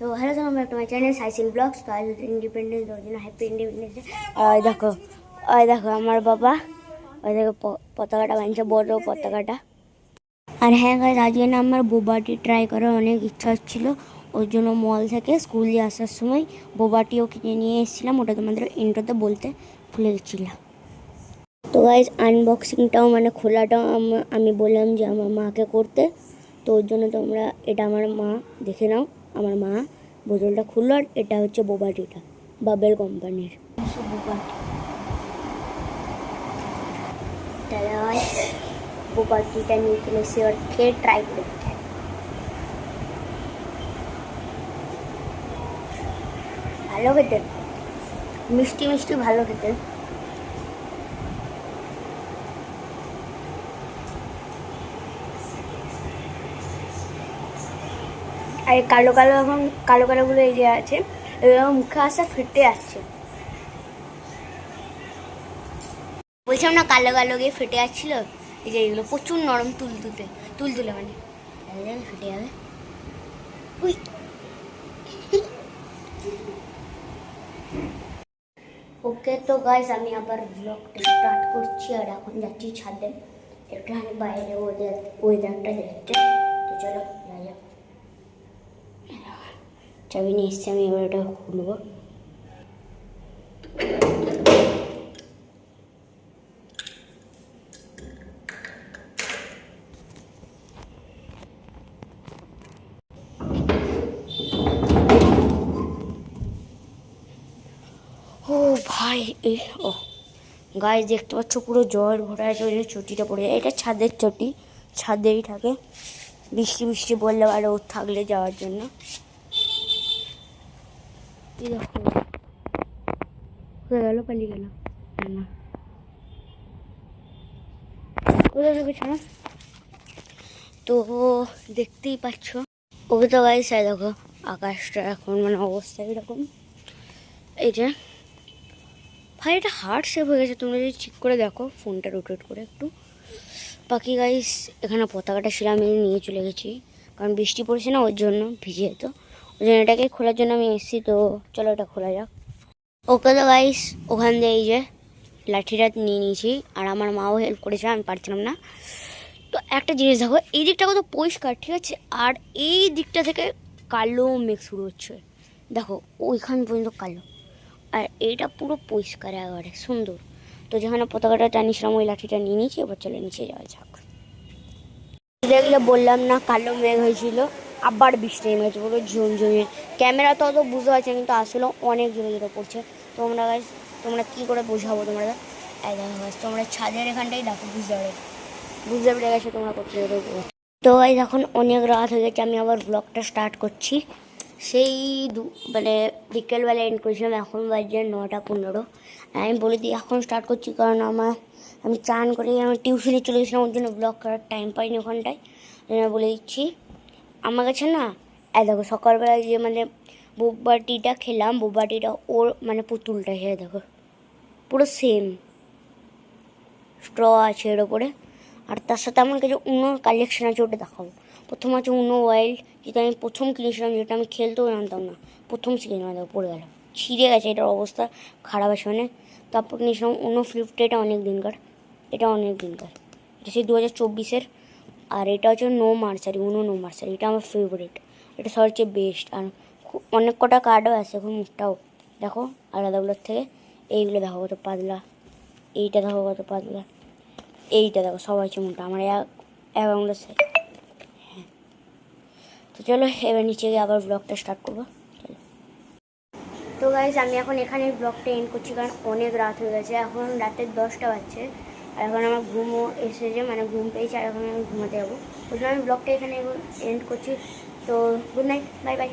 তো hello sir, আমরা তোমার চ্যানেল সাইসিল ব্লগস। তো আজ ইন্ডিপেন্ডেন্স ওর জন্য হ্যাপি ইন্ডিপেন্ডেন্স ডে। আর দেখো আমার বাবা, ওই দেখো পতাকাটা বানিয়েছে, বড় পতাকাটা। আর হ্যাঁ গাইস, আজকে না আমার বোবাটি ট্রাই করার অনেক ইচ্ছা হচ্ছিল, ওর জন্য মল থেকে স্কুলে আসার সময় বোবাটিও কিনে নিয়ে এসেছিলাম। ওটা তোমাদের ইন্ট্রোতে বলতে ভুলে গেছিলাম। তো গাইস, আনবক্সিংটাও মানে খোলাটাও আমি বললাম যে আমার মাকে করতে। তো ওর জন্য তোমরা, এটা আমার মা, দেখে নাও। আমার মা বোতলটা খুললো, আর এটা হচ্ছে বোবাটিটা, বাবেল কোম্পানির বোবাটি। তাহলে বোবাটিটা নিয়ে চলে এসে আর খেয়ে ট্রাই করে দেখতে। ভালো খেতে, মিষ্টি মিষ্টি ভালো খেতে। আর এই কালো কালো, এখন কালো কালোগুলো এই যে আছে, এগুলো মুখে আসা ফেটে যাচ্ছে। বলছিলাম না, কালো কালো গিয়ে ফেটে যাচ্ছিল। এই যে এগুলো প্রচুর নরম, তুলতুলে মানে ফেটে যাবে। উই ওকে, তো গাইস আমি আবার ব্লগটা স্টার্ট করছি। আর এখন যাচ্ছি ছাদে একটুখানি বাইরে ওয়েদারটা দেখতে। তো চলো যাওয়া যাক। চাবি নিয়ে এসছি, আমি এবার এটা খুলবো। ও ভাই, ও গায়ে দেখতে পাচ্ছ পুরো জল ভরে আছে, ওই চটিটা পড়ে যায়। এটা ছাদের চটি, ছাদেই থাকে। বৃষ্টি বৃষ্টি বললে আর ওর থাকলে যাওয়ার জন্য। এই দেখো হয়ে গেল, পালিয়ে গেল না, কোথায় দেখেছ না? তো দেখতেই পাচ্ছ ওকে। তো গাইস দেখো আকাশটা এখন মানে অবস্থা এরকম। এই যে ভাই, এটা হার্ট শেপ হয়ে গেছে, তোমরা যদি ঠিক করে দেখো ফোনটা রোটেট করে একটু। বাকি গাইস, এখানে পতাকাটা ছিল আমি নিয়ে চলে গেছি, কারণ বৃষ্টি পড়েছে না, ওর জন্য ভিজে যেত। ওই জন্য এটাকে খোলার জন্য আমি এসেছি। তো চলো এটা খোলা যাক। ওকে তো গাইস, ওখান দিয়ে এই যে লাঠিটা নিয়ে নিয়েছি, আর আমার মাও হেল্প করেছে, আমি পারছিলাম না। তো একটা জিনিস দেখো, এই দিকটা কত পরিষ্কার, ঠিক আছে, আর এই দিকটা থেকে কালো মেঘ শুরু হচ্ছে। দেখো ওইখান পর্যন্ত কালো, আর এইটা পুরো পরিষ্কার একেবারে সুন্দর। তো যেখানে পতাকাটা টানিয়েছিলাম ওই লাঠিটা নিয়ে নিয়েছি, এবার চলে নিচে যাওয়া যাক। দেখলে বললাম না, কালো মেঘ হয়েছিল, আবার বৃষ্টি নেমে গেছে পুরো ঝুমঝুমিয়ে। ক্যামেরা তো অত বুঝতে পারছে, কিন্তু আসলে অনেক জোরে জোরে পড়ছে। তোমরা কী করে বোঝাবো তোমরা? এই দেখো গাছ, তোমরা ছাদের এখানটাই দেখো, বুঝতে পেরে গেছো তোমরা কত জোরে পড়ছে। তো এই এখন অনেক রাত হয়ে গেছে, আমি আবার ব্লগটা স্টার্ট করছি। সেই মানে বিকেলবেলা এন্ড করেছিলাম, এখন বাজে 9:15। আমি বলে দিই এখন স্টার্ট করছি, কারণ আমি চান করে আমি টিউশনে চলে গেছিলাম, ওর জন্য ব্লগ করার টাইম পাইনি ওখানটায়। বলে দিচ্ছি, আমার কাছে না দেখো সকালবেলা যে মানে বোবাটিটা খেলাম, বোবাটিটা ওর মানে পুতুলটা, হ্যাঁ দেখো পুরো সেম স্ট্র আছে এর ওপরে। আর তার সাথে আমার কাছে উনোর কালেকশন আছে, ওটা দেখাবো। প্রথম আছে উনো ওয়াইল্ড, যেটা আমি প্রথম কিনেছিলাম, যেটা আমি খেলতেও জানতাম না, প্রথম শিখেছিলাম, দেখো পড়ে গেল, ছিঁড়ে গেছে, এটার অবস্থা খারাপ আছে মানে। তারপর কিনেছিলাম উনো 50, এটা অনেক দিনকার, এটা সেই 2024-এর। আর এটা হচ্ছে নো মার্সারি, নো মার্সারি, এটা আমার ফেভারিট, এটা সবচেয়ে বেস্ট। আর অনেক কটা কার্ডও আছে, এখন মুখটাও দেখো আলাদাগুলোর থেকে। এইগুলো দেখো কত পাতলা, এইটা দেখো কত পাতলা, এইটা দেখো সবাই মোটা, আমার এক আঙুলের সাইজ। হ্যাঁ, তো চলো এবার নিচে গিয়ে আবার ব্লগটা স্টার্ট করবো। চলো। তো গাইজ, আমি এখন এখানে ব্লগটা এন্ড করছি, কারণ অনেক রাত হয়ে গেছে, এখন রাতের 10টা বাজছে। আর এখন আমার ঘুমও এসেছে, মানে ঘুম পেয়েছে, আর এখন আমি ঘুমাতে যাবো। ওই জন্য আমি ব্লগটা এখানে এন্ড করছি। তো গুড নাইট, বাই বাই।